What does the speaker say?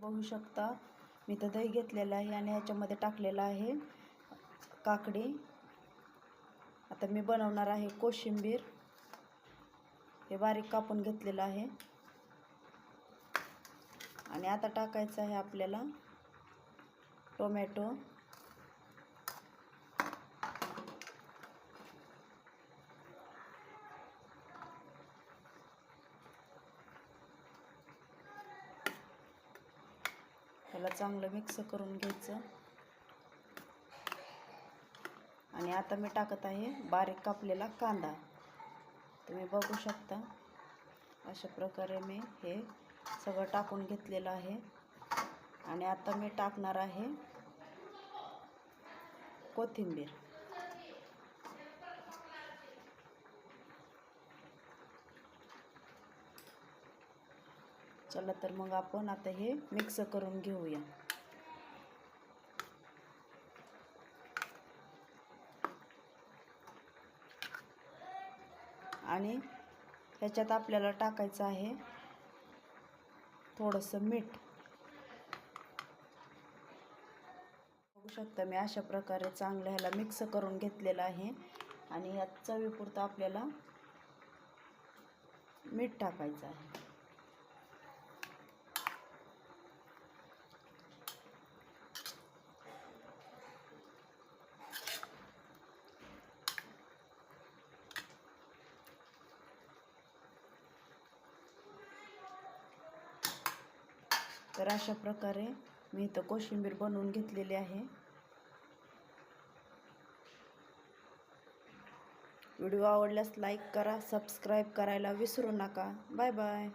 बघू शकता मी तर दही घेतलेलं आहे आणि ह्याच्यामध्ये टाकलेलं आहे काकडी। आता मी बनवणार आहे कोशिंबीर, हे बारीक कापून घेतलेलं आहे। आणि आता टाकायचं आहे आपल्याला टोमॅटो, त्याला चांगलं मिक्स करून घ्यायचं। आणि आता मी टाकत आहे बारीक कापलेला कांदा। तुम्ही बघू शकता अशा प्रकारे मी हे सगळं टाकून घेतलेलं आहे। आणि आता मी टाकणार आहे कोथिंबीर। चला तर मग आपण आता हे मिक्स करून घेऊया। आणि ह्याच्यात आपल्याला टाकायचं आहे थोडंसं मीठ। बघू शकता मी अशा प्रकारे चांगलं ह्याला मिक्स करून घेतलेलं आहे। आणि यात चवीपुरतं आपल्याला मीठ टाकायचं आहे। तर अशा प्रकारे मी इथं कोशिंबीर बनवून घेतलेली आहे। व्हिडिओ आवडल्यास लाईक करा, सबस्क्राईब करायला विसरू नका। Bye bye.